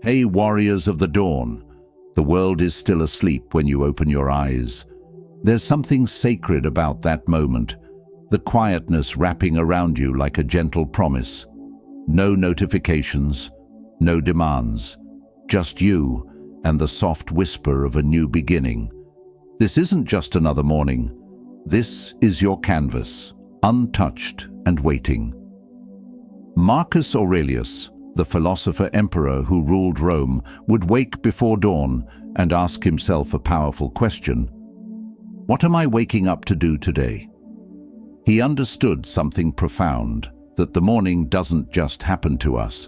Hey, warriors of the dawn, the world is still asleep when you open your eyes. There's something sacred about that moment, the quietness wrapping around you like a gentle promise. No notifications, no demands, just you and the soft whisper of a new beginning. This isn't just another morning. This is your canvas, untouched and waiting. Marcus Aurelius, the philosopher emperor who ruled Rome, would wake before dawn and ask himself a powerful question: what am I waking up to do today? He understood something profound, that the morning doesn't just happen to us.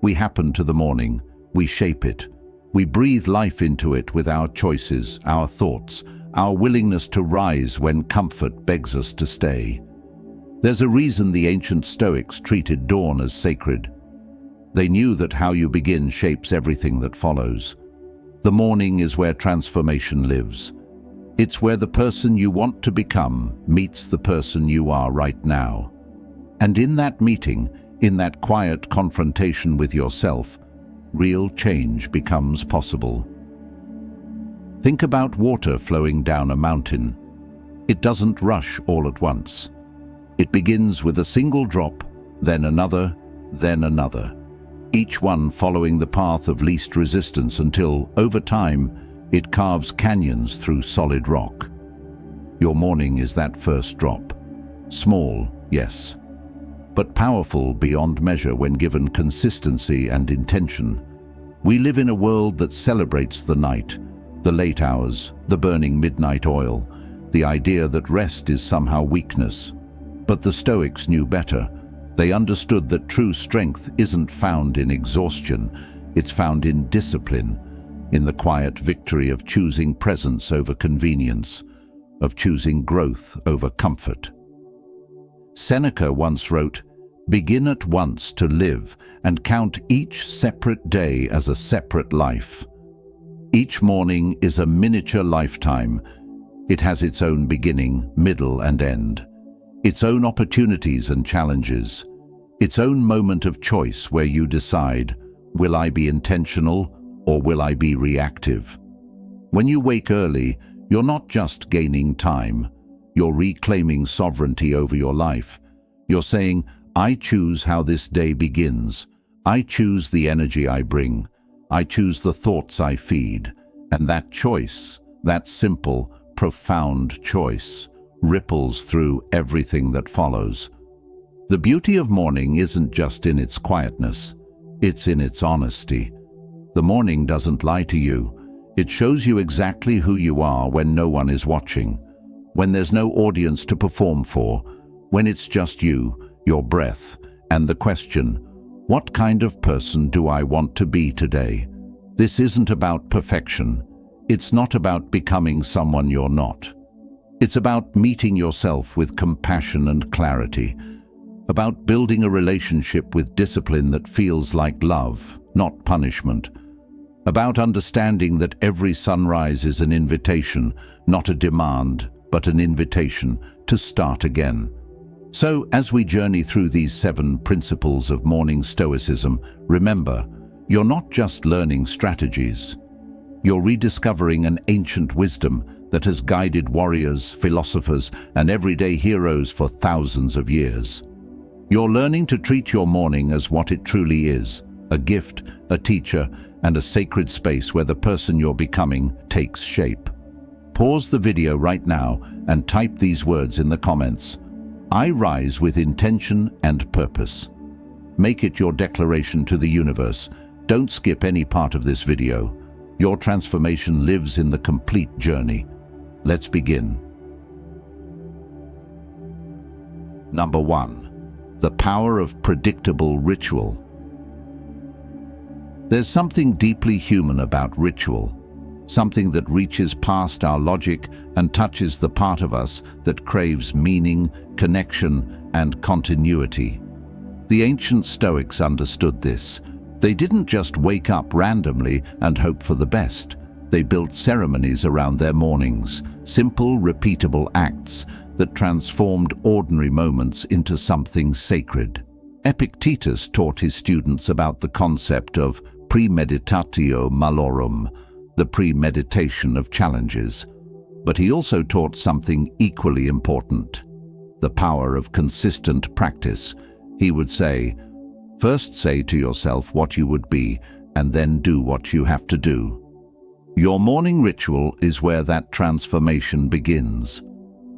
We happen to the morning, we shape it. We breathe life into it with our choices, our thoughts, our willingness to rise when comfort begs us to stay. There's a reason the ancient Stoics treated dawn as sacred. They knew that how you begin shapes everything that follows. The morning is where transformation lives. It's where the person you want to become meets the person you are right now. And in that meeting, in that quiet confrontation with yourself, real change becomes possible. Think about water flowing down a mountain. It doesn't rush all at once. It begins with a single drop, then another, each one following the path of least resistance until, over time, it carves canyons through solid rock. Your morning is that first drop. Small, yes, but powerful beyond measure when given consistency and intention. We live in a world that celebrates the night, the late hours, the burning midnight oil, the idea that rest is somehow weakness. But the Stoics knew better. They understood that true strength isn't found in exhaustion, it's found in discipline, in the quiet victory of choosing presence over convenience, of choosing growth over comfort. Seneca once wrote, "Begin at once to live and count each separate day as a separate life." Each morning is a miniature lifetime. It has its own beginning, middle, and end. Its own opportunities and challenges. Its own moment of choice where you decide, will I be intentional or will I be reactive? When you wake early, you're not just gaining time. You're reclaiming sovereignty over your life. You're saying, I choose how this day begins. I choose the energy I bring. I choose the thoughts I feed. And that choice, that simple, profound choice, ripples through everything that follows. The beauty of morning isn't just in its quietness, it's in its honesty. The morning doesn't lie to you. It shows you exactly who you are when no one is watching, when there's no audience to perform for, when it's just you, your breath, and the question, what kind of person do I want to be today? This isn't about perfection. It's not about becoming someone you're not. It's about meeting yourself with compassion and clarity, about building a relationship with discipline that feels like love, not punishment, about understanding that every sunrise is an invitation, not a demand, but an invitation to start again. So, as we journey through these 7 principles of morning stoicism, remember, you're not just learning strategies. You're rediscovering an ancient wisdom that has guided warriors, philosophers, and everyday heroes for thousands of years. You're learning to treat your morning as what it truly is, a gift, a teacher, and a sacred space where the person you're becoming takes shape. Pause the video right now and type these words in the comments. I rise with intention and purpose. Make it your declaration to the universe. Don't skip any part of this video. Your transformation lives in the complete journey. Let's begin. Number 1. The power of predictable ritual. There's something deeply human about ritual, something that reaches past our logic and touches the part of us that craves meaning, connection, and continuity. The ancient Stoics understood this. They didn't just wake up randomly and hope for the best. They built ceremonies around their mornings, simple, repeatable acts that transformed ordinary moments into something sacred. Epictetus taught his students about the concept of premeditatio malorum, the premeditation of challenges. But he also taught something equally important: the power of consistent practice. He would say, first say to yourself what you would be, and then do what you have to do. Your morning ritual is where that transformation begins.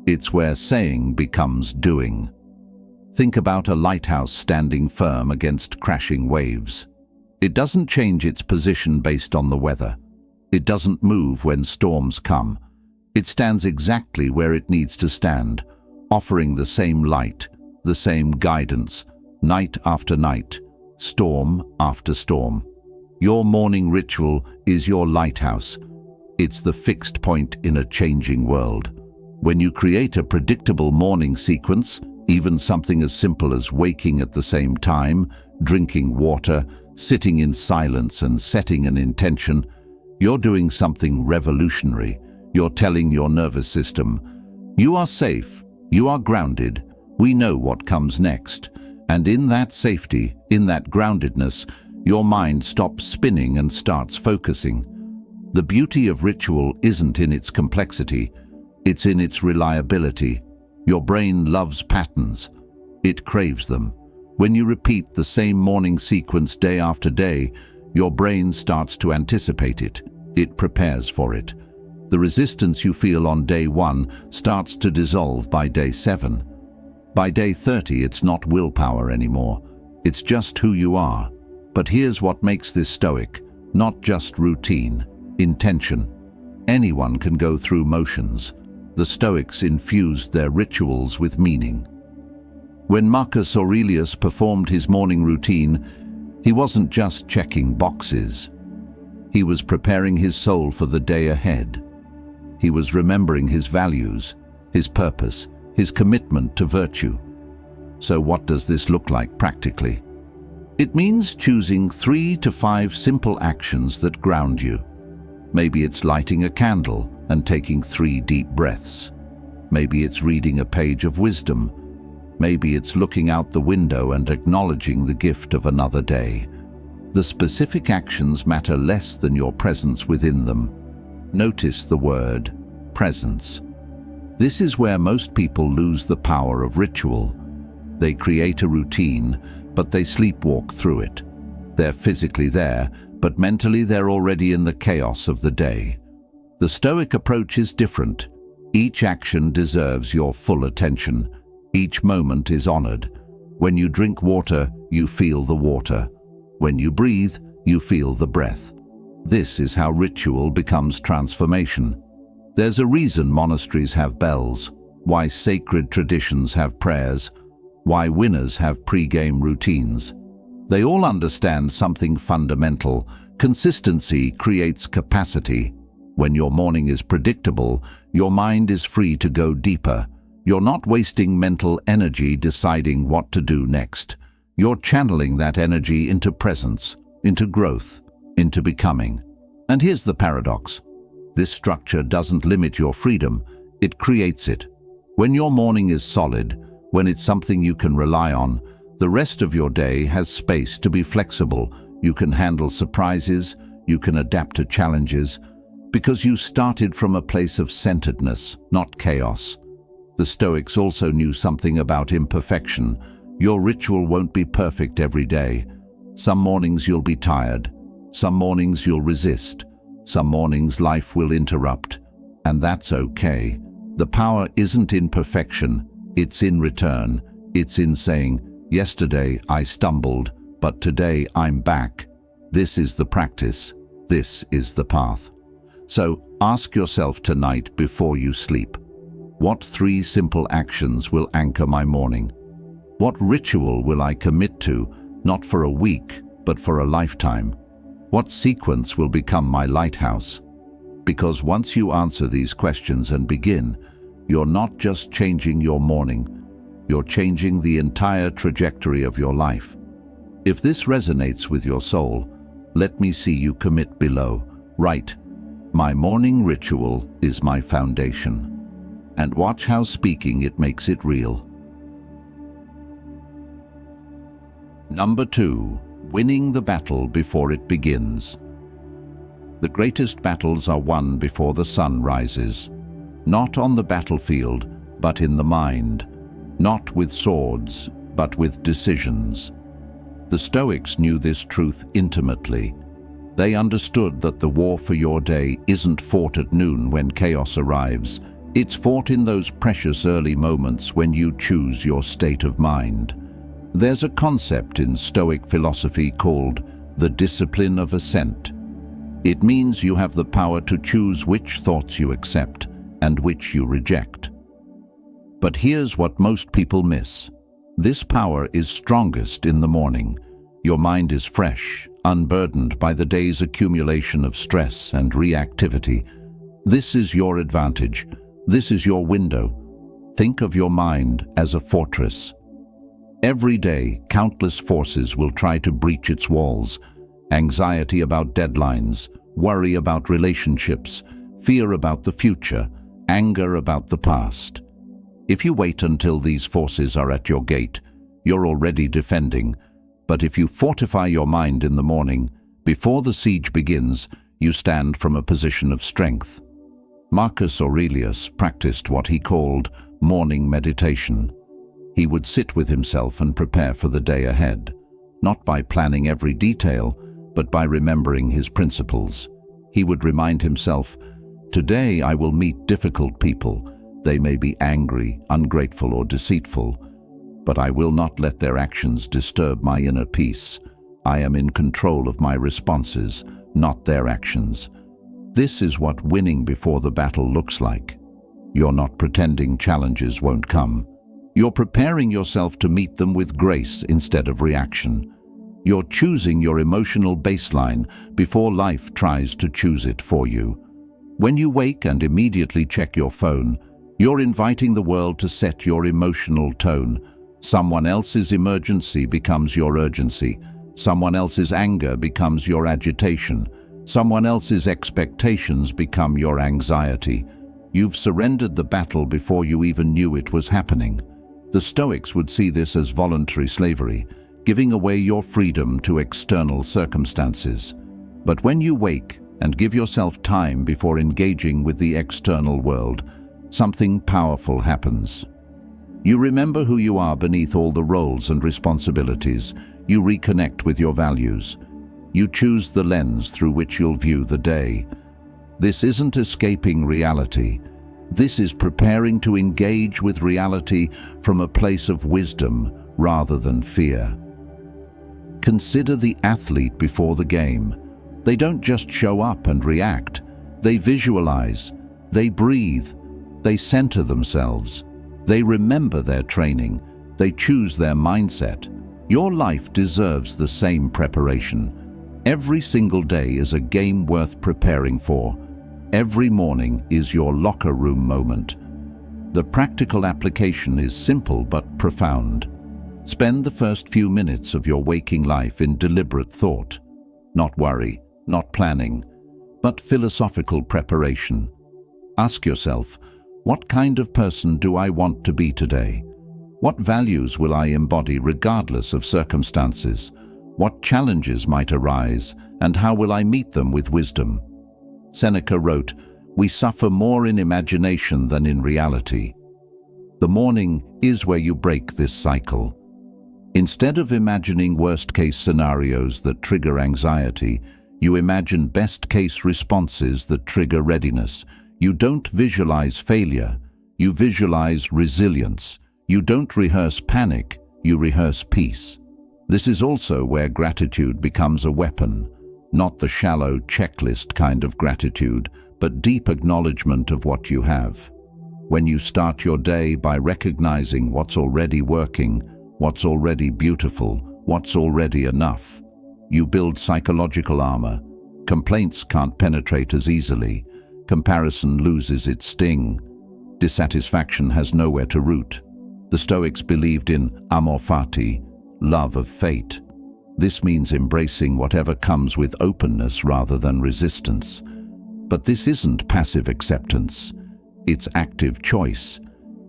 It's where saying becomes doing. Think about a lighthouse standing firm against crashing waves. It doesn't change its position based on the weather. It doesn't move when storms come. It stands exactly where it needs to stand, offering the same light, the same guidance, night after night, storm after storm. Your morning ritual is your lighthouse. It's the fixed point in a changing world. When you create a predictable morning sequence, even something as simple as waking at the same time, drinking water, sitting in silence and setting an intention, you're doing something revolutionary. You're telling your nervous system, you are safe, you are grounded, we know what comes next. And in that safety, in that groundedness, your mind stops spinning and starts focusing. The beauty of ritual isn't in its complexity, it's in its reliability. Your brain loves patterns. It craves them. When you repeat the same morning sequence day after day, your brain starts to anticipate it. It prepares for it. The resistance you feel on day 1 starts to dissolve by day 7. By day 30, it's not willpower anymore. It's just who you are. But here's what makes this Stoic: not just routine, intention. Anyone can go through motions. The Stoics infused their rituals with meaning. When Marcus Aurelius performed his morning routine, he wasn't just checking boxes. He was preparing his soul for the day ahead. He was remembering his values, his purpose, his commitment to virtue. So what does this look like practically? It means choosing 3 to 5 simple actions that ground you. Maybe it's lighting a candle and taking 3 deep breaths. Maybe it's reading a page of wisdom. Maybe it's looking out the window and acknowledging the gift of another day. The specific actions matter less than your presence within them. Notice the word presence. This is where most people lose the power of ritual. They create a routine, but they sleepwalk through it. They're physically there, but mentally they're already in the chaos of the day. The Stoic approach is different. Each action deserves your full attention. Each moment is honored. When you drink water, you feel the water. When you breathe, you feel the breath. This is how ritual becomes transformation. There's a reason monasteries have bells, why sacred traditions have prayers, why winners have pre-game routines. They all understand something fundamental. Consistency creates capacity. When your morning is predictable, your mind is free to go deeper. You're not wasting mental energy deciding what to do next. You're channeling that energy into presence, into growth, into becoming. And here's the paradox. This structure doesn't limit your freedom, it creates it. When your morning is solid, when it's something you can rely on, the rest of your day has space to be flexible. You can handle surprises, you can adapt to challenges, because you started from a place of centeredness, not chaos. The Stoics also knew something about imperfection. Your ritual won't be perfect every day. Some mornings you'll be tired. Some mornings you'll resist. Some mornings life will interrupt. And that's okay. The power isn't in perfection. It's in return. It's in saying, yesterday I stumbled, but today I'm back. This is the practice. This is the path. So ask yourself tonight before you sleep, what 3 simple actions will anchor my morning? What ritual will I commit to, not for a week, but for a lifetime? What sequence will become my lighthouse? Because once you answer these questions and begin, you're not just changing your morning, you're changing the entire trajectory of your life. If this resonates with your soul, let me see you commit below. Write, my morning ritual is my foundation. And watch how speaking it makes it real. Number 2, Winning the battle before it begins. The greatest battles are won before the sun rises. Not on the battlefield, but in the mind. Not with swords, but with decisions. The Stoics knew this truth intimately. They understood that the war for your day isn't fought at noon when chaos arrives. It's fought in those precious early moments when you choose your state of mind. There's a concept in Stoic philosophy called the discipline of assent. It means you have the power to choose which thoughts you accept and which you reject. But here's what most people miss. This power is strongest in the morning. Your mind is fresh, unburdened by the day's accumulation of stress and reactivity. This is your advantage. This is your window. Think of your mind as a fortress. Every day, countless forces will try to breach its walls. Anxiety about deadlines, worry about relationships, fear about the future, anger about the past. If you wait until these forces are at your gate, you're already defending. But if you fortify your mind in the morning, before the siege begins, you stand from a position of strength. Marcus Aurelius practiced what he called morning meditation. He would sit with himself and prepare for the day ahead, not by planning every detail, but by remembering his principles. He would remind himself, "Today I will meet difficult people. They may be angry, ungrateful, or deceitful, but I will not let their actions disturb my inner peace. I am in control of my responses, not their actions." This is what winning before the battle looks like. You're not pretending challenges won't come. You're preparing yourself to meet them with grace instead of reaction. You're choosing your emotional baseline before life tries to choose it for you. When you wake and immediately check your phone, you're inviting the world to set your emotional tone. Someone else's emergency becomes your urgency. Someone else's anger becomes your agitation. Someone else's expectations become your anxiety. You've surrendered the battle before you even knew it was happening. The Stoics would see this as voluntary slavery, giving away your freedom to external circumstances. But when you wake and give yourself time before engaging with the external world, something powerful happens. You remember who you are beneath all the roles and responsibilities. You reconnect with your values. You choose the lens through which you'll view the day. This isn't escaping reality. This is preparing to engage with reality from a place of wisdom rather than fear. Consider the athlete before the game. They don't just show up and react. They visualize. They breathe. They center themselves. They remember their training. They choose their mindset. Your life deserves the same preparation. Every single day is a game worth preparing for. Every morning is your locker room moment. The practical application is simple but profound. Spend the first few minutes of your waking life in deliberate thought. Not worry, not planning, but philosophical preparation. Ask yourself, what kind of person do I want to be today? What values will I embody regardless of circumstances? What challenges might arise, and how will I meet them with wisdom? Seneca wrote, "We suffer more in imagination than in reality." The morning is where you break this cycle. Instead of imagining worst-case scenarios that trigger anxiety, you imagine best-case responses that trigger readiness. You don't visualize failure, you visualize resilience. You don't rehearse panic, you rehearse peace. This is also where gratitude becomes a weapon. Not the shallow checklist kind of gratitude, but deep acknowledgement of what you have. When you start your day by recognizing what's already working, what's already beautiful, what's already enough, you build psychological armor. Complaints can't penetrate as easily. Comparison loses its sting. Dissatisfaction has nowhere to root. The Stoics believed in amor fati, love of fate. This means embracing whatever comes with openness rather than resistance. But this isn't passive acceptance. It's active choice.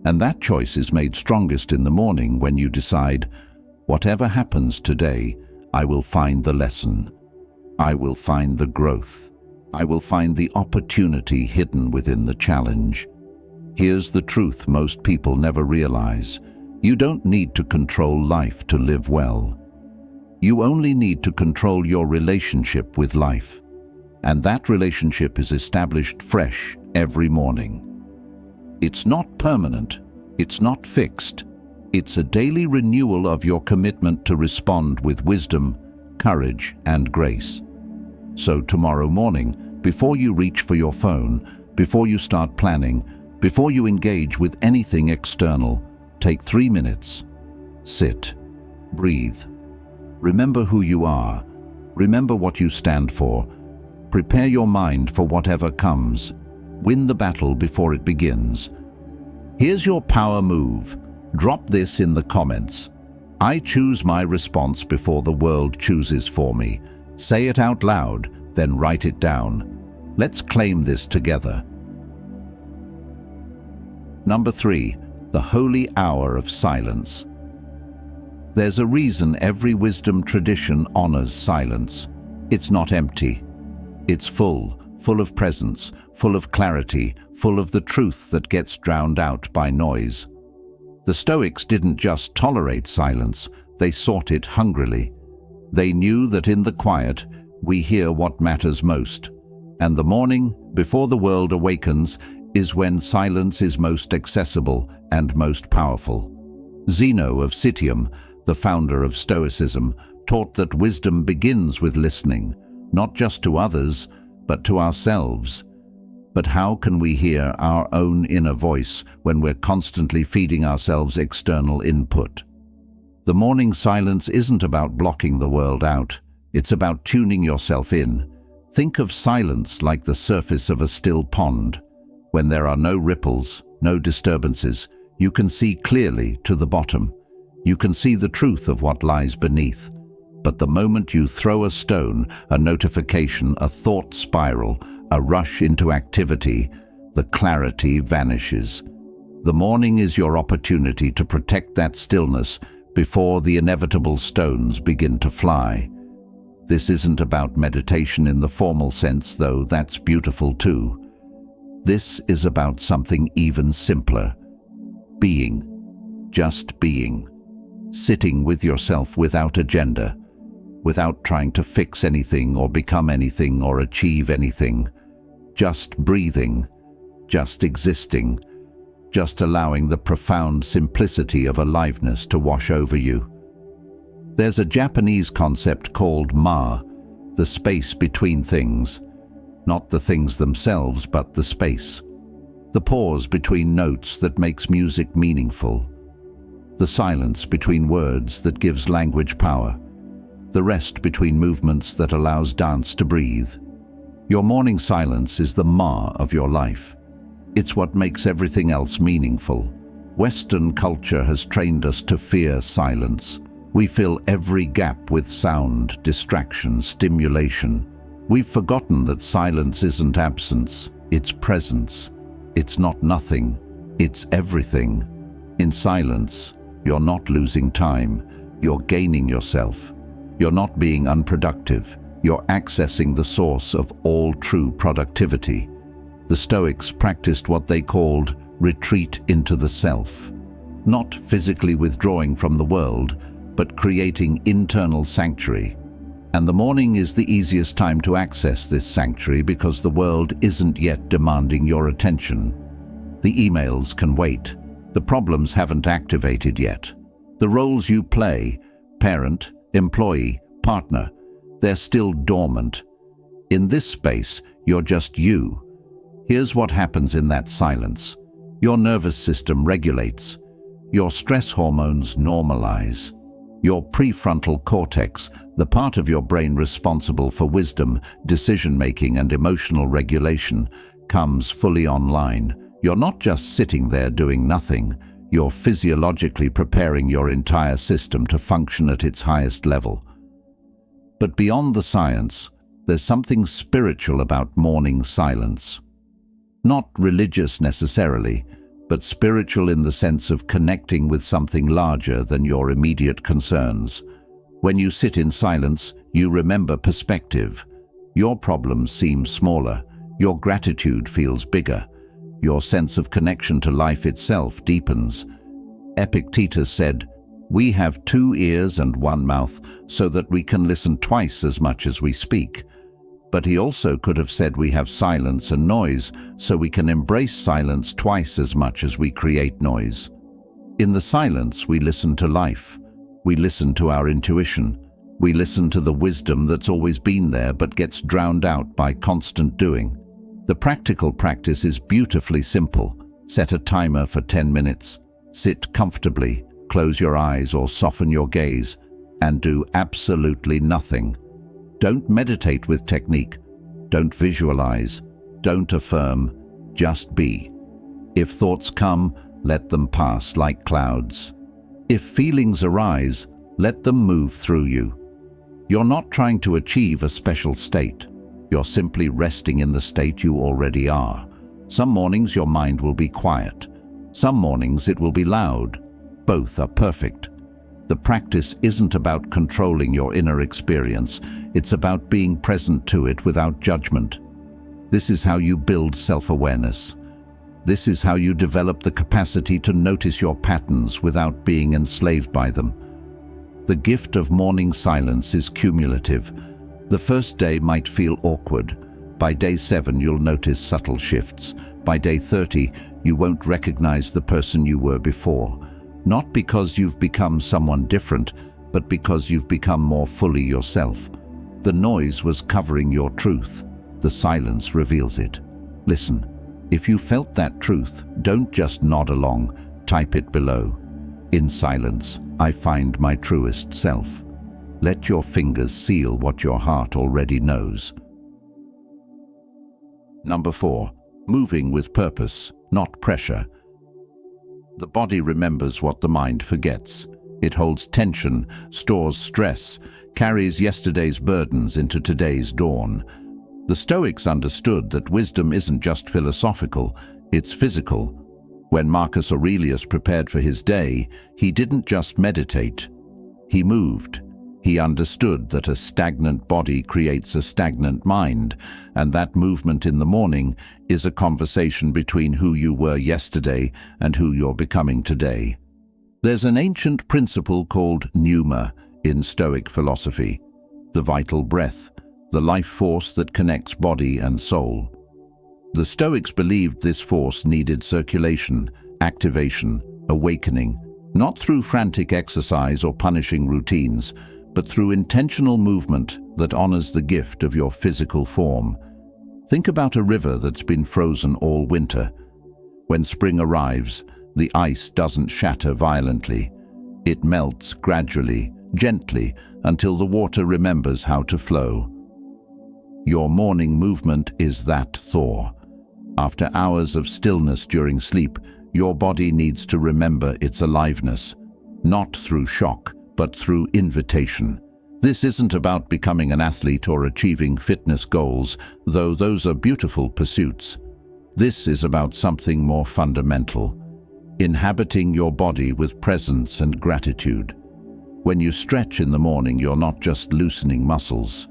And that choice is made strongest in the morning when you decide, whatever happens today, I will find the lesson. I will find the growth. I will find the opportunity hidden within the challenge. Here's the truth most people never realize. You don't need to control life to live well. You only need to control your relationship with life. And that relationship is established fresh every morning. It's not permanent. It's not fixed. It's a daily renewal of your commitment to respond with wisdom, courage, and grace. So tomorrow morning, before you reach for your phone, before you start planning, before you engage with anything external, take 3 minutes. Sit. Breathe. Remember who you are. Remember what you stand for. Prepare your mind for whatever comes. Win the battle before it begins. Here's your power move. Drop this in the comments. I choose my response before the world chooses for me. Say it out loud, then write it down. Let's claim this together. Number 3, the holy hour of silence. There's a reason every wisdom tradition honors silence. It's not empty. It's full of presence, full of clarity, full of the truth that gets drowned out by noise. The Stoics didn't just tolerate silence, they sought it hungrily. They knew that in the quiet, we hear what matters most. And the morning, before the world awakens, is when silence is most accessible and most powerful. Zeno of Citium, the founder of Stoicism, taught that wisdom begins with listening, not just to others, but to ourselves. But how can we hear our own inner voice when we're constantly feeding ourselves external input? The morning silence isn't about blocking the world out. It's about tuning yourself in. Think of silence like the surface of a still pond. When there are no ripples, no disturbances, you can see clearly to the bottom. You can see the truth of what lies beneath. But the moment you throw a stone, a notification, a thought spiral, a rush into activity, the clarity vanishes. The morning is your opportunity to protect that stillness before the inevitable stones begin to fly. This isn't about meditation in the formal sense, though that's beautiful too. This is about something even simpler. Being. Just being. Sitting with yourself without agenda, without trying to fix anything or become anything or achieve anything. Just breathing, just existing, just allowing the profound simplicity of aliveness to wash over you. There's a Japanese concept called ma, the space between things. Not the things themselves, but the space. The pause between notes that makes music meaningful. The silence between words that gives language power. The rest between movements that allows dance to breathe. Your morning silence is the ma of your life. It's what makes everything else meaningful. Western culture has trained us to fear silence. We fill every gap with sound, distraction, stimulation. We've forgotten that silence isn't absence, it's presence. It's not nothing, it's everything. In silence, you're not losing time, you're gaining yourself. You're not being unproductive, you're accessing the source of all true productivity. The Stoics practiced what they called retreat into the self. Not physically withdrawing from the world, but creating internal sanctuary. And the morning is the easiest time to access this sanctuary because the world isn't yet demanding your attention. The emails can wait. The problems haven't activated yet. The roles you play, parent, employee, partner, they're still dormant. In this space, you're just you. Here's what happens in that silence. Your nervous system regulates. Your stress hormones normalize. Your prefrontal cortex, the part of your brain responsible for wisdom, decision-making, and emotional regulation, comes fully online. You're not just sitting there doing nothing. You're physiologically preparing your entire system to function at its highest level. But beyond the science, there's something spiritual about morning silence. Not religious necessarily, but spiritual in the sense of connecting with something larger than your immediate concerns. When you sit in silence, you remember perspective. Your problems seem smaller. Your gratitude feels bigger. Your sense of connection to life itself deepens. Epictetus said, "We have 2 ears and 1 mouth so that we can listen twice as much as we speak." But he also could have said we have silence and noise so we can embrace silence twice as much as we create noise. In the silence, we listen to life. We listen to our intuition. We listen to the wisdom that's always been there but gets drowned out by constant doing. The practical practice is beautifully simple. Set a timer for 10 minutes. Sit comfortably, close your eyes or soften your gaze, and do absolutely nothing. Don't meditate with technique. Don't visualize. Don't affirm. Just be. If thoughts come, let them pass like clouds. If feelings arise, let them move through you. You're not trying to achieve a special state. You're simply resting in the state you already are. Some mornings your mind will be quiet. Some mornings it will be loud. Both are perfect. The practice isn't about controlling your inner experience. It's about being present to it without judgment. This is how you build self-awareness. This is how you develop the capacity to notice your patterns without being enslaved by them. The gift of morning silence is cumulative. The first day might feel awkward. By day 7, you'll notice subtle shifts. By day 30, you won't recognize the person you were before. Not because you've become someone different, but because you've become more fully yourself. The noise was covering your truth. The silence reveals it. Listen, if you felt that truth, don't just nod along, type it below. In silence, I find my truest self. Let your fingers seal what your heart already knows. Number 4. Moving with purpose, not pressure. The body remembers what the mind forgets. It holds tension, stores stress, carries yesterday's burdens into today's dawn. The Stoics understood that wisdom isn't just philosophical, it's physical. When Marcus Aurelius prepared for his day, he didn't just meditate. He moved. He understood that a stagnant body creates a stagnant mind, and that movement in the morning is a conversation between who you were yesterday and who you're becoming today. There's an ancient principle called pneuma in Stoic philosophy, the vital breath, the life force that connects body and soul. The Stoics believed this force needed circulation, activation, awakening, not through frantic exercise or punishing routines, but through intentional movement that honors the gift of your physical form. Think about a river that's been frozen all winter. When spring arrives, the ice doesn't shatter violently. It melts gradually, gently, until the water remembers how to flow. Your morning movement is that thaw. After hours of stillness during sleep, your body needs to remember its aliveness, not through shock, but through invitation. This isn't about becoming an athlete or achieving fitness goals, though those are beautiful pursuits. This is about something more fundamental, inhabiting your body with presence and gratitude. When you stretch in the morning, you're not just loosening muscles.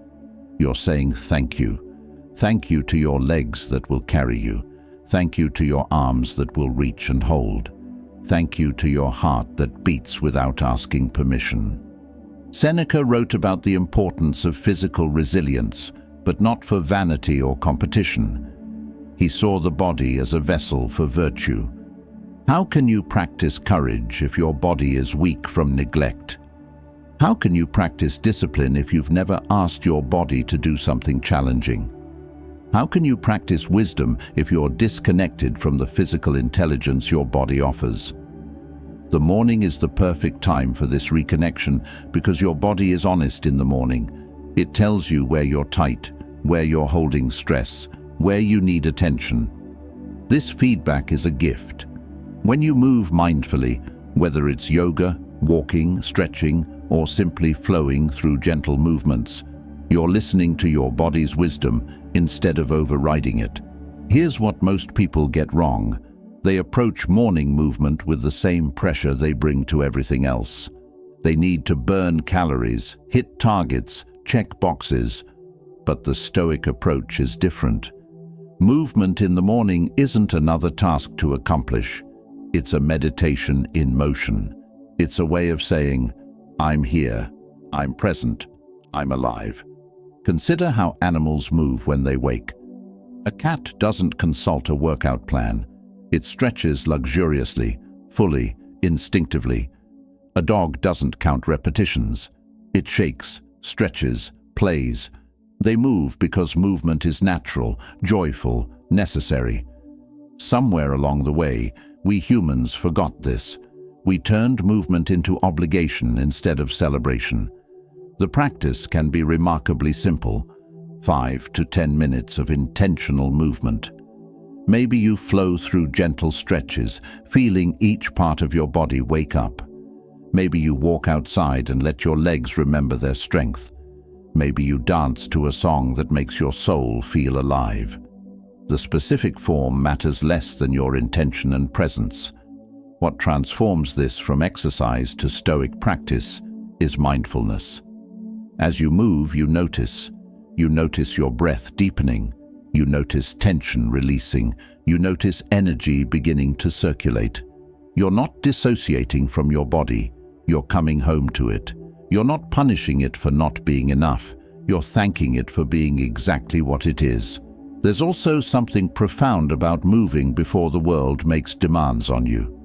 You're saying thank you. Thank you to your legs that will carry you. Thank you to your arms that will reach and hold. Thank you to your heart that beats without asking permission. Seneca wrote about the importance of physical resilience, but not for vanity or competition. He saw the body as a vessel for virtue. How can you practice courage if your body is weak from neglect? How can you practice discipline if you've never asked your body to do something challenging? How can you practice wisdom if you're disconnected from the physical intelligence your body offers? The morning is the perfect time for this reconnection because your body is honest in the morning. It tells you where you're tight, where you're holding stress, where you need attention. This feedback is a gift. When you move mindfully, whether it's yoga, walking, stretching, or simply flowing through gentle movements, you're listening to your body's wisdom instead of overriding it. Here's what most people get wrong. They approach morning movement with the same pressure they bring to everything else. They need to burn calories, hit targets, check boxes. But the Stoic approach is different. Movement in the morning isn't another task to accomplish. It's a meditation in motion. It's a way of saying, I'm here, I'm present, I'm alive. Consider how animals move when they wake. A cat doesn't consult a workout plan. It stretches luxuriously, fully, instinctively. A dog doesn't count repetitions. It shakes, stretches, plays. They move because movement is natural, joyful, necessary. Somewhere along the way, we humans forgot this. We turned movement into obligation instead of celebration. The practice can be remarkably simple. 5 to 10 minutes of intentional movement. Maybe you flow through gentle stretches, feeling each part of your body wake up. Maybe you walk outside and let your legs remember their strength. Maybe you dance to a song that makes your soul feel alive. The specific form matters less than your intention and presence. What transforms this from exercise to Stoic practice is mindfulness. As you move, you notice. You notice your breath deepening. You notice tension releasing. You notice energy beginning to circulate. You're not dissociating from your body. You're coming home to it. You're not punishing it for not being enough. You're thanking it for being exactly what it is. There's also something profound about moving before the world makes demands on you.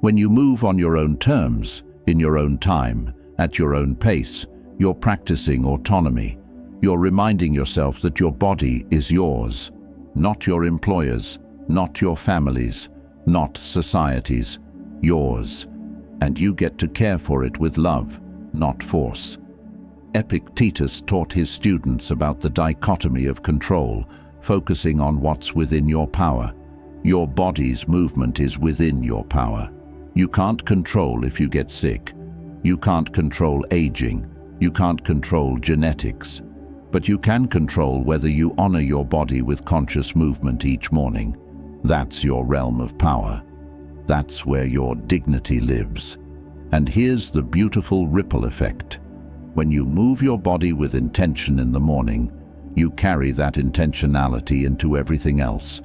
When you move on your own terms, in your own time, at your own pace, you're practicing autonomy. You're reminding yourself that your body is yours, not your employer's, not your family's, not society's, yours. And you get to care for it with love, not force. Epictetus taught his students about the dichotomy of control, focusing on what's within your power. Your body's movement is within your power. You can't control if you get sick. You can't control aging. You can't control genetics. But you can control whether you honor your body with conscious movement each morning. That's your realm of power. That's where your dignity lives. And here's the beautiful ripple effect. When you move your body with intention in the morning, you carry that intentionality into everything else.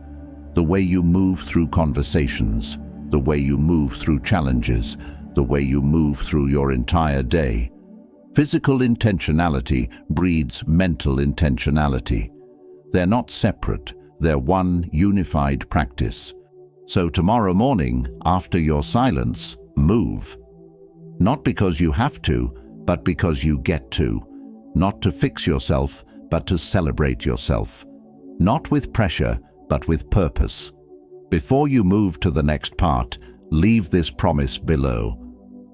The way you move through conversations, the way you move through challenges, the way you move through your entire day. Physical intentionality breeds mental intentionality. They're not separate, they're one unified practice. So tomorrow morning, after your silence, move. Not because you have to, but because you get to. Not to fix yourself, but to celebrate yourself. Not with pressure, but with purpose. Before you move to the next part, leave this promise below.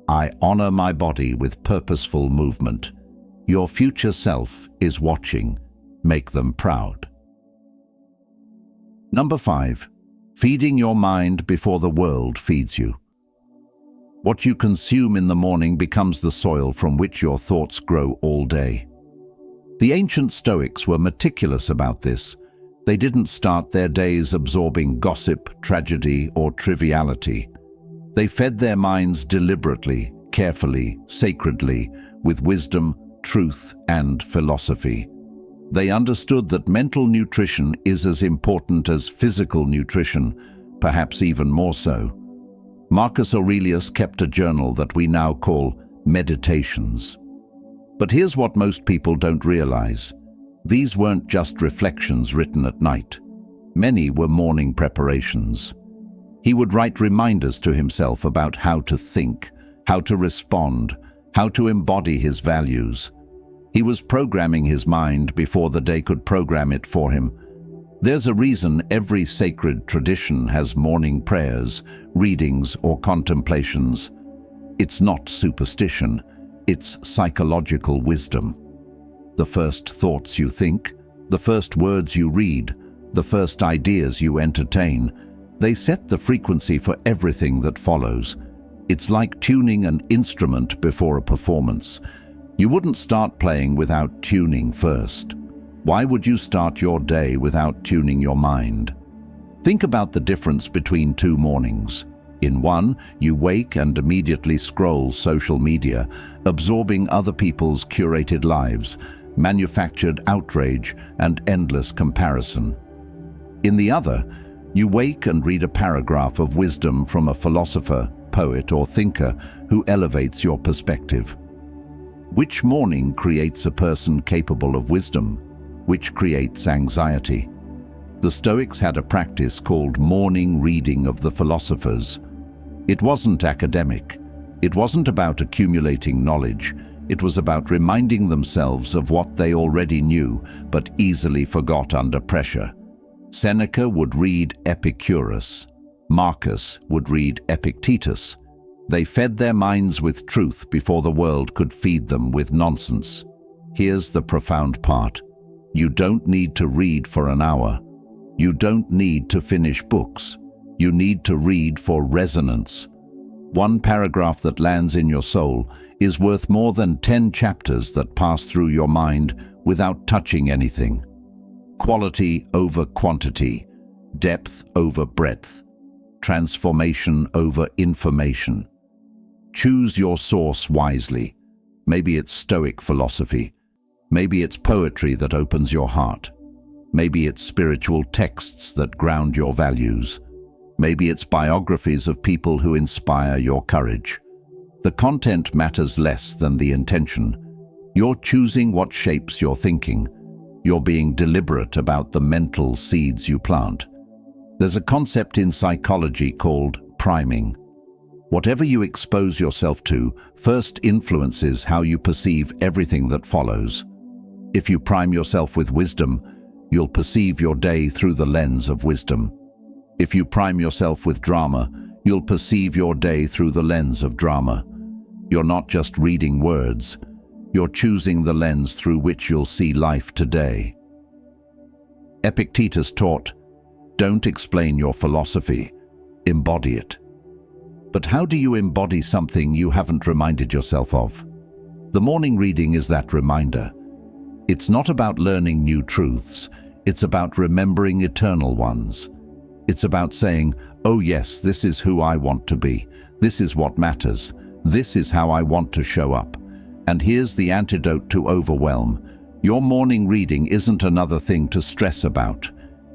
I honor my body with purposeful movement. Your future self is watching. Make them proud. Number 5. Feeding your mind before the world feeds you. What you consume in the morning becomes the soil from which your thoughts grow all day. The ancient Stoics were meticulous about this. They didn't start their days absorbing gossip, tragedy, or triviality. They fed their minds deliberately, carefully, sacredly, with wisdom, truth, and philosophy. They understood that mental nutrition is as important as physical nutrition, perhaps even more so. Marcus Aurelius kept a journal that we now call Meditations. But here's what most people don't realize. These weren't just reflections written at night. Many were morning preparations. He would write reminders to himself about how to think, how to respond, how to embody his values. He was programming his mind before the day could program it for him. There's a reason every sacred tradition has morning prayers, readings, or contemplations. It's not superstition, it's psychological wisdom. The first thoughts you think, the first words you read, the first ideas you entertain, they set the frequency for everything that follows. It's like tuning an instrument before a performance. You wouldn't start playing without tuning first. Why would you start your day without tuning your mind? Think about the difference between two mornings. In one, you wake and immediately scroll social media, absorbing other people's curated lives, manufactured outrage, and endless comparison. In the other, you wake and read a paragraph of wisdom from a philosopher, poet, or thinker who elevates your perspective. Which morning creates a person capable of wisdom? Which creates anxiety? The Stoics had a practice called morning reading of the philosophers. It wasn't academic. It wasn't about accumulating knowledge. It was about reminding themselves of what they already knew, but easily forgot under pressure. Seneca would read Epicurus. Marcus would read Epictetus. They fed their minds with truth before the world could feed them with nonsense. Here's the profound part. You don't need to read for an hour. You don't need to finish books. You need to read for resonance. One paragraph that lands in your soul is worth more than 10 chapters that pass through your mind without touching anything. Quality over quantity, depth over breadth, transformation over information. Choose your source wisely. Maybe it's Stoic philosophy. Maybe it's poetry that opens your heart. Maybe it's spiritual texts that ground your values. Maybe it's biographies of people who inspire your courage. The content matters less than the intention. You're choosing what shapes your thinking. You're being deliberate about the mental seeds you plant. There's a concept in psychology called priming. Whatever you expose yourself to first influences how you perceive everything that follows. If you prime yourself with wisdom, you'll perceive your day through the lens of wisdom. If you prime yourself with drama, you'll perceive your day through the lens of drama. You're not just reading words. You're choosing the lens through which you'll see life today. Epictetus taught, "Don't explain your philosophy, embody it." But how do you embody something you haven't reminded yourself of? The morning reading is that reminder. It's not about learning new truths. It's about remembering eternal ones. It's about saying, "Oh yes, this is who I want to be. This is what matters. This is how I want to show up." And here's the antidote to overwhelm. Your morning reading isn't another thing to stress about.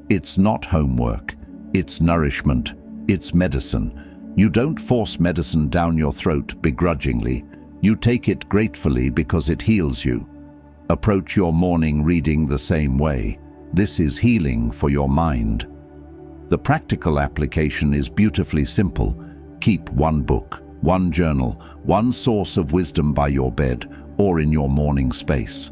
It's not homework. It's nourishment. It's medicine. You don't force medicine down your throat begrudgingly. You take it gratefully because it heals you. Approach your morning reading the same way. This is healing for your mind. The practical application is beautifully simple. Keep one book, one journal, one source of wisdom by your bed or in your morning space.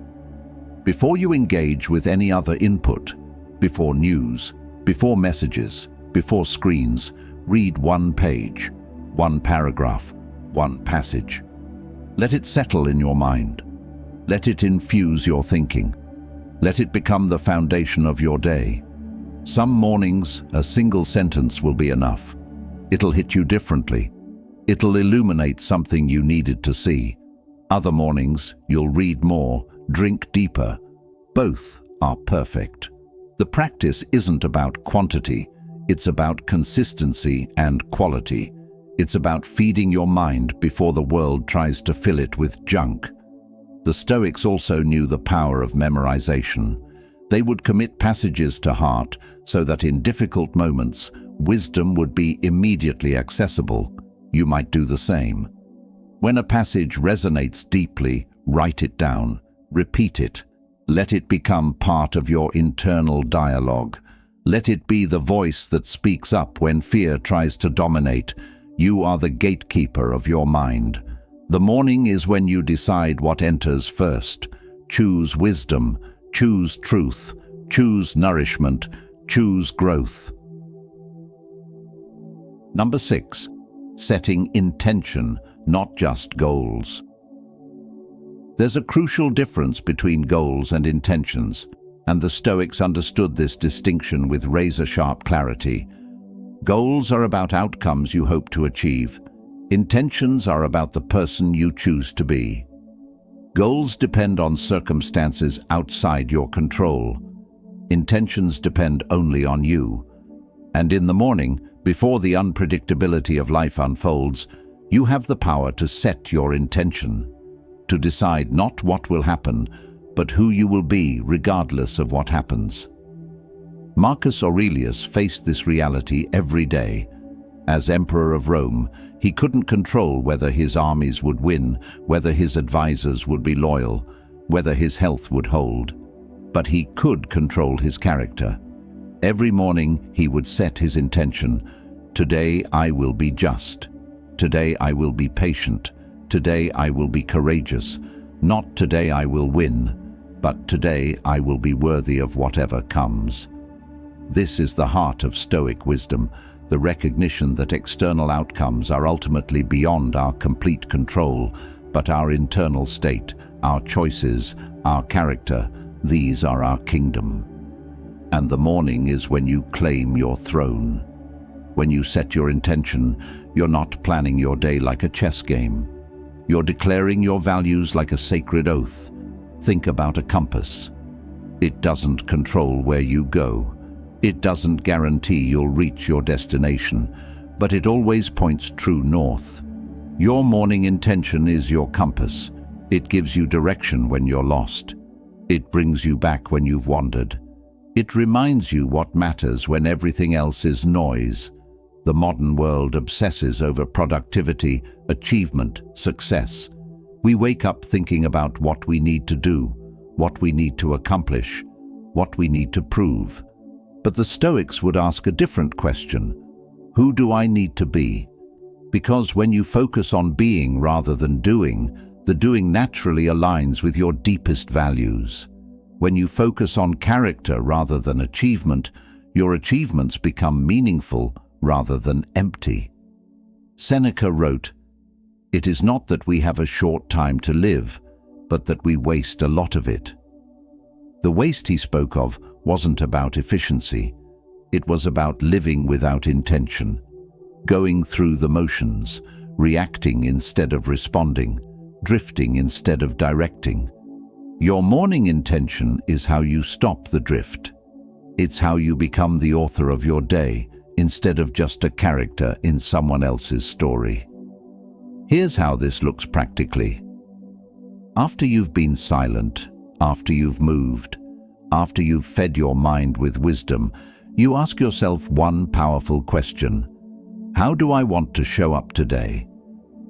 Before you engage with any other input, before news, before messages, before screens, read one page, one paragraph, one passage. Let it settle in your mind. Let it infuse your thinking. Let it become the foundation of your day. Some mornings, a single sentence will be enough. It'll hit you differently. It'll illuminate something you needed to see. Other mornings, you'll read more, drink deeper. Both are perfect. The practice isn't about quantity. It's about consistency and quality. It's about feeding your mind before the world tries to fill it with junk. The Stoics also knew the power of memorization. They would commit passages to heart so that in difficult moments, wisdom would be immediately accessible. You might do the same. When a passage resonates deeply, write it down, repeat it. Let it become part of your internal dialogue. Let it be the voice that speaks up when fear tries to dominate. You are the gatekeeper of your mind. The morning is when you decide what enters first. Choose wisdom, choose truth, choose nourishment, choose growth. Number 6, setting intention, not just goals. There's a crucial difference between goals and intentions, and the Stoics understood this distinction with razor-sharp clarity. Goals are about outcomes you hope to achieve. Intentions are about the person you choose to be. Goals depend on circumstances outside your control. Intentions depend only on you. And in the morning, Before the unpredictability of life unfolds, you have the power to set your intention, to decide not what will happen, but who you will be regardless of what happens. Marcus Aurelius faced this reality every day. As Emperor of Rome, he couldn't control whether his armies would win, whether his advisors would be loyal, whether his health would hold. But he could control his character. Every morning he would set his intention. Today I will be just. Today I will be patient. Today I will be courageous. Not today I will win, but today I will be worthy of whatever comes. This is the heart of Stoic wisdom, the recognition that external outcomes are ultimately beyond our complete control, but our internal state, our choices, our character, these are our kingdom. And the morning is when you claim your throne. When you set your intention, you're not planning your day like a chess game. You're declaring your values like a sacred oath. Think about a compass. It doesn't control where you go. It doesn't guarantee you'll reach your destination, but it always points true north. Your morning intention is your compass. It gives you direction when you're lost. It brings you back when you've wandered. It reminds you what matters when everything else is noise. The modern world obsesses over productivity, achievement, success. We wake up thinking about what we need to do, what we need to accomplish, what we need to prove. But the Stoics would ask a different question. Who do I need to be? Because when you focus on being rather than doing, the doing naturally aligns with your deepest values. When you focus on character rather than achievement, your achievements become meaningful rather than empty. Seneca wrote, "It is not that we have a short time to live, but that we waste a lot of it." The waste he spoke of wasn't about efficiency. It was about living without intention, going through the motions, reacting instead of responding, drifting instead of directing. Your morning intention is how you stop the drift. It's how you become the author of your day, instead of just a character in someone else's story. Here's how this looks practically. After you've been silent, after you've moved, after you've fed your mind with wisdom, you ask yourself one powerful question. How do I want to show up today?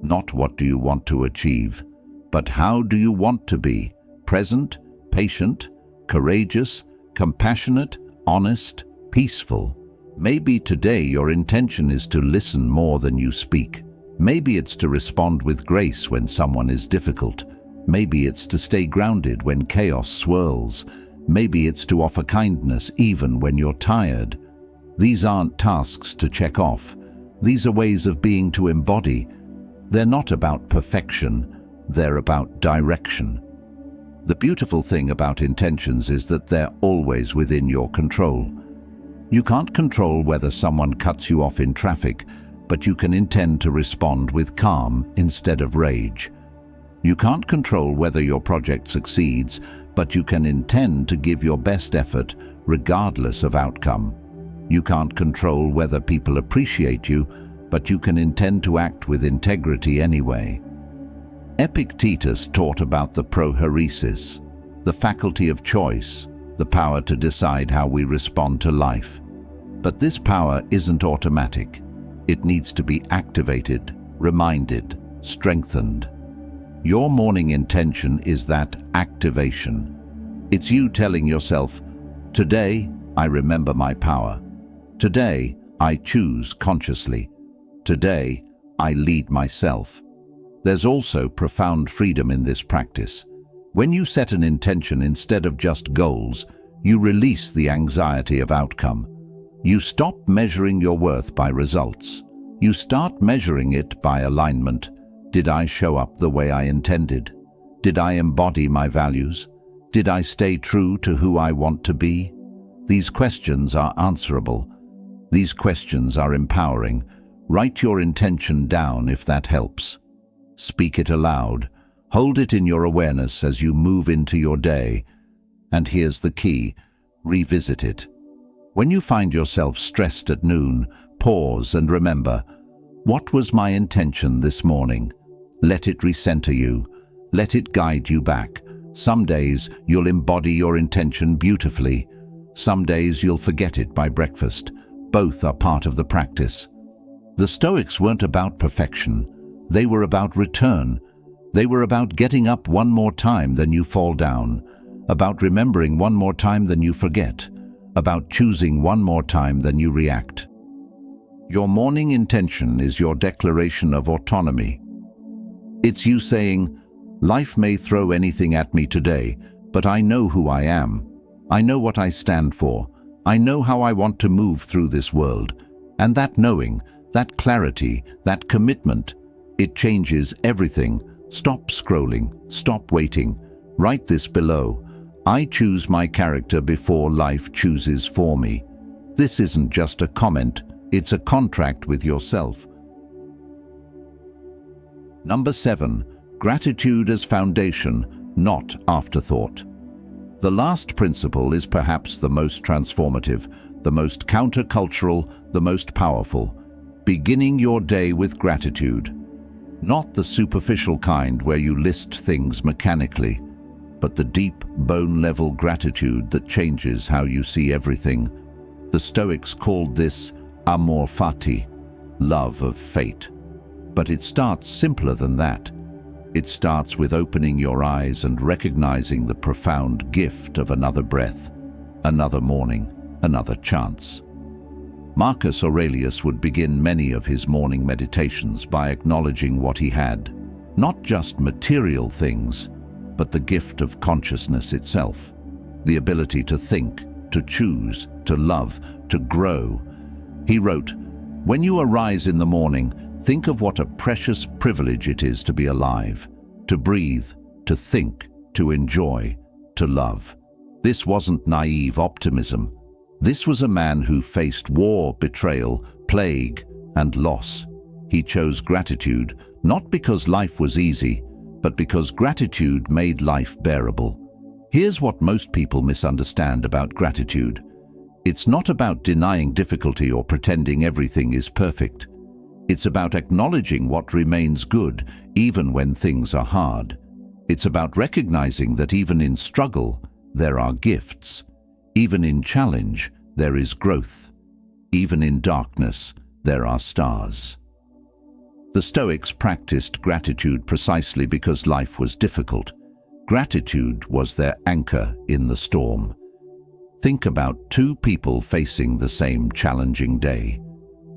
Not what do you want to achieve, but how do you want to be? Present, patient, courageous, compassionate, honest, peaceful. Maybe today your intention is to listen more than you speak. Maybe it's to respond with grace when someone is difficult. Maybe it's to stay grounded when chaos swirls. Maybe it's to offer kindness even when you're tired. These aren't tasks to check off. These are ways of being to embody. They're not about perfection. They're about direction. The beautiful thing about intentions is that they're always within your control. You can't control whether someone cuts you off in traffic, but you can intend to respond with calm instead of rage. You can't control whether your project succeeds, but you can intend to give your best effort regardless of outcome. You can't control whether people appreciate you, but you can intend to act with integrity anyway. Epictetus taught about the prohairesis, the faculty of choice, the power to decide how we respond to life. But this power isn't automatic. It needs to be activated, reminded, strengthened. Your morning intention is that activation. It's you telling yourself, today I remember my power. Today I choose consciously. Today I lead myself. There's also profound freedom in this practice. When you set an intention instead of just goals, you release the anxiety of outcome. You stop measuring your worth by results. You start measuring it by alignment. Did I show up the way I intended? Did I embody my values? Did I stay true to who I want to be? These questions are answerable. These questions are empowering. Write your intention down if that helps. Speak it aloud. Hold it in your awareness as you move into your day. And here's the key: revisit it. When you find yourself stressed at noon, pause and remember, what was my intention this morning? Let it recenter you. Let it guide you back. Some days you'll embody your intention beautifully. Some days you'll forget it by breakfast. Both are part of the practice. The Stoics weren't about perfection. They were about return. They were about getting up one more time than you fall down, about remembering one more time than you forget, about choosing one more time than you react. Your morning intention is your declaration of autonomy. It's you saying, life may throw anything at me today, but I know who I am. I know what I stand for. I know how I want to move through this world. And that knowing, that clarity, that commitment, it changes everything. Stop scrolling. Stop waiting. Write this below. I choose my character before life chooses for me. This isn't just a comment, it's a contract with yourself. Number 7. Gratitude as foundation, not afterthought. The last principle is perhaps the most transformative, the most countercultural, the most powerful. Beginning your day with gratitude. Not the superficial kind where you list things mechanically, but the deep, bone-level gratitude that changes how you see everything. The Stoics called this amor fati, love of fate. But it starts simpler than that. It starts with opening your eyes and recognizing the profound gift of another breath, another morning, another chance. Marcus Aurelius would begin many of his morning meditations by acknowledging what he had, not just material things, but the gift of consciousness itself, the ability to think, to choose, to love, to grow. He wrote, "When you arise in the morning, think of what a precious privilege it is to be alive, to breathe, to think, to enjoy, to love." This wasn't naive optimism. This was a man who faced war, betrayal, plague, and loss. He chose gratitude, not because life was easy, but because gratitude made life bearable. Here's what most people misunderstand about gratitude. It's not about denying difficulty or pretending everything is perfect. It's about acknowledging what remains good, even when things are hard. It's about recognizing that even in struggle, there are gifts. Even in challenge, there is growth. Even in darkness, there are stars. The Stoics practiced gratitude precisely because life was difficult. Gratitude was their anchor in the storm. Think about two people facing the same challenging day.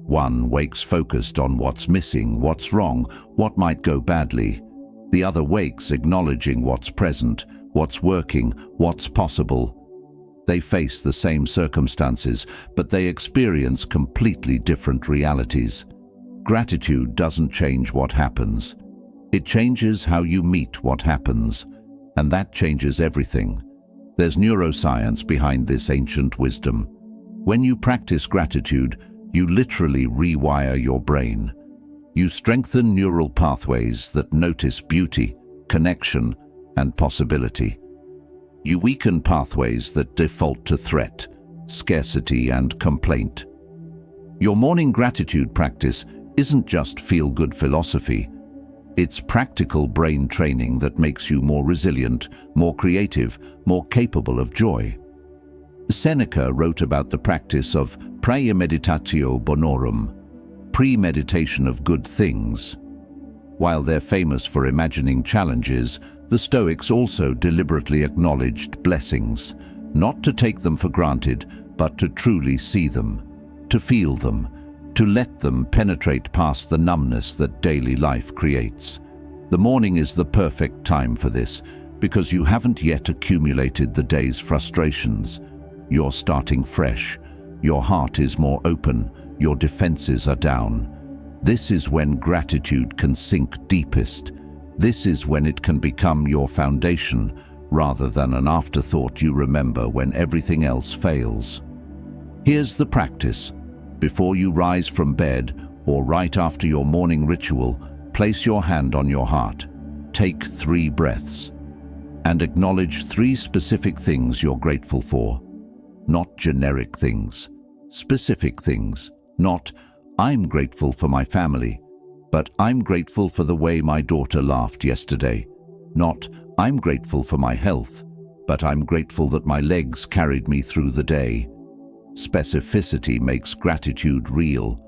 One wakes focused on what's missing, what's wrong, what might go badly. The other wakes acknowledging what's present, what's working, what's possible. They face the same circumstances, but they experience completely different realities. Gratitude doesn't change what happens. It changes how you meet what happens, and that changes everything. There's neuroscience behind this ancient wisdom. When you practice gratitude, you literally rewire your brain. You strengthen neural pathways that notice beauty, connection, and possibility. You weaken pathways that default to threat, scarcity, and complaint. Your morning gratitude practice isn't just feel-good philosophy. It's practical brain training that makes you more resilient, more creative, more capable of joy. Seneca wrote about the practice of praemeditatio bonorum, premeditation of good things. While they're famous for imagining challenges, the Stoics also deliberately acknowledged blessings, not to take them for granted, but to truly see them, to feel them, to let them penetrate past the numbness that daily life creates. The morning is the perfect time for this, because you haven't yet accumulated the day's frustrations. You're starting fresh. Your heart is more open. Your defenses are down. This is when gratitude can sink deepest. This is when it can become your foundation, rather than an afterthought you remember when everything else fails. Here's the practice. Before you rise from bed, or right after your morning ritual, place your hand on your heart. Take 3 breaths. And acknowledge 3 specific things you're grateful for. Not generic things. Specific things. Not, I'm grateful for my family, but I'm grateful for the way my daughter laughed yesterday. Not, I'm grateful for my health, but I'm grateful that my legs carried me through the day. Specificity makes gratitude real.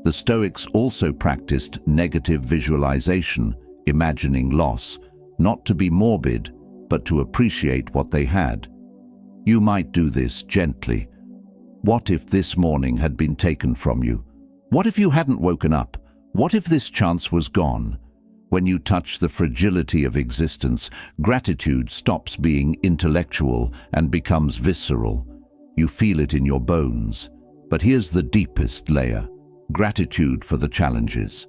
The Stoics also practiced negative visualization, imagining loss, not to be morbid, but to appreciate what they had. You might do this gently. What if this morning had been taken from you? What if you hadn't woken up? What if this chance was gone? When you touch the fragility of existence, gratitude stops being intellectual and becomes visceral. You feel it in your bones. But here's the deepest layer: gratitude for the challenges.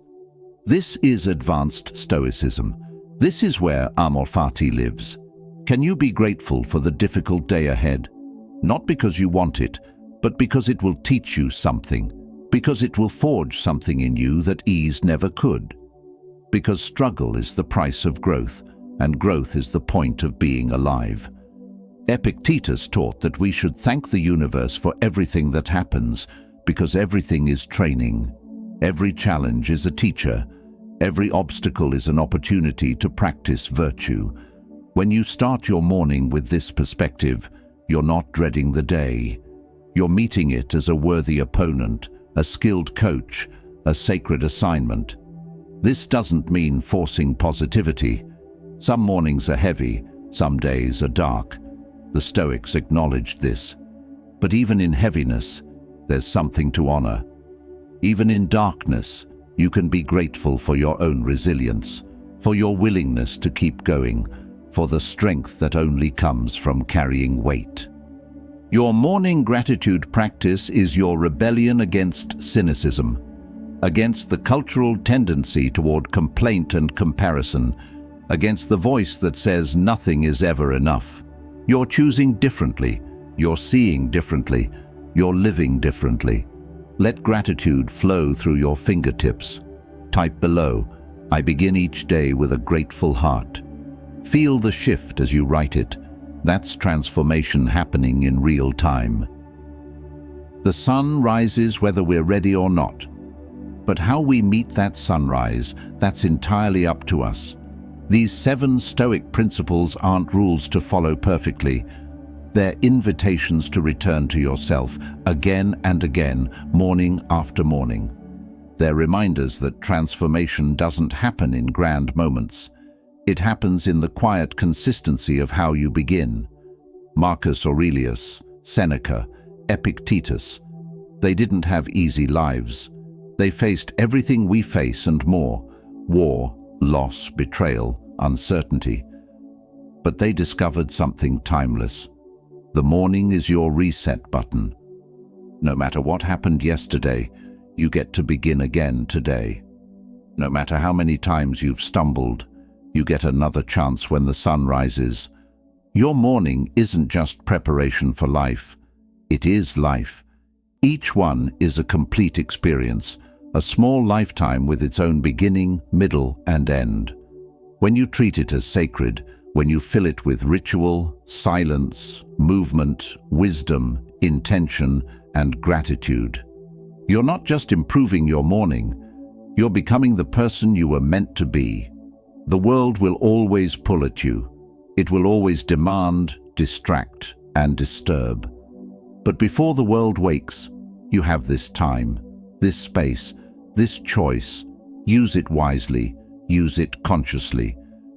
This is advanced Stoicism. This is where amor fati lives. Can you be grateful for the difficult day ahead? Not because you want it, but because it will teach you something. Because it will forge something in you that ease never could. Because struggle is the price of growth, and growth is the point of being alive. Epictetus taught that we should thank the universe for everything that happens, because everything is training. Every challenge is a teacher. Every obstacle is an opportunity to practice virtue. When you start your morning with this perspective, you're not dreading the day. You're meeting it as a worthy opponent, a skilled coach, a sacred assignment. This doesn't mean forcing positivity. Some mornings are heavy, some days are dark. The Stoics acknowledged this. But even in heaviness, there's something to honor. Even in darkness, you can be grateful for your own resilience, for your willingness to keep going, for the strength that only comes from carrying weight. Your morning gratitude practice is your rebellion against cynicism, against the cultural tendency toward complaint and comparison, against the voice that says nothing is ever enough. You're choosing differently, you're seeing differently, you're living differently. Let gratitude flow through your fingertips. Type below, I begin each day with a grateful heart. Feel the shift as you write it. That's transformation happening in real time. The sun rises whether we're ready or not. But how we meet that sunrise, that's entirely up to us. These 7 Stoic principles aren't rules to follow perfectly. They're invitations to return to yourself again and again, morning after morning. They're reminders that transformation doesn't happen in grand moments. It happens in the quiet consistency of how you begin. Marcus Aurelius, Seneca, Epictetus. They didn't have easy lives. They faced everything we face and more: war, loss, betrayal, uncertainty. But they discovered something timeless. The morning is your reset button. No matter what happened yesterday, you get to begin again today. No matter how many times you've stumbled, you get another chance when the sun rises. Your morning isn't just preparation for life. It is life. Each one is a complete experience, a small lifetime with its own beginning, middle, and end. When you treat it as sacred, when you fill it with ritual, silence, movement, wisdom, intention, and gratitude, you're not just improving your morning, you're becoming the person you were meant to be. The world will always pull at you. It will always demand, distract, and disturb. But before the world wakes, you have this time, this space, this choice. Use it wisely, use it consciously,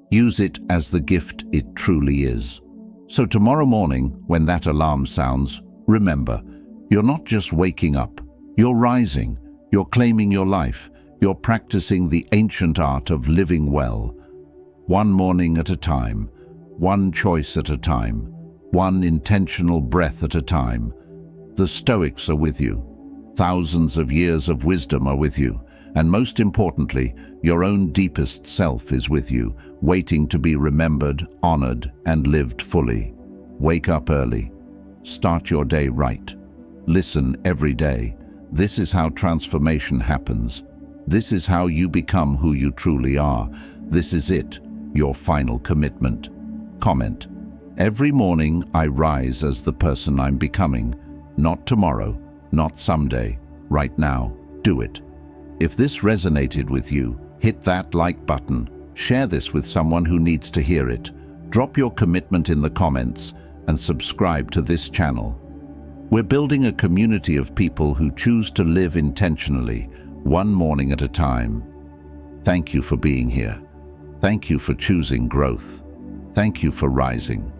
use it as the gift it truly is. So tomorrow morning, when that alarm sounds, remember, you're not just waking up, you're rising, you're claiming your life, you're practicing the ancient art of living well. One morning at a time, one choice at a time, one intentional breath at a time. The Stoics are with you. Thousands of years of wisdom are with you. And most importantly, your own deepest self is with you, waiting to be remembered, honored, and lived fully. Wake up early. Start your day right. Listen every day. This is how transformation happens. This is how you become who you truly are. This is it, your final commitment. Comment. Every morning I rise as the person I'm becoming. Not tomorrow, not someday. Right now. Do it. If this resonated with you, hit that like button, share this with someone who needs to hear it, drop your commitment in the comments, and subscribe to this channel. We're building a community of people who choose to live intentionally, one morning at a time. Thank you for being here. Thank you for choosing growth. Thank you for rising.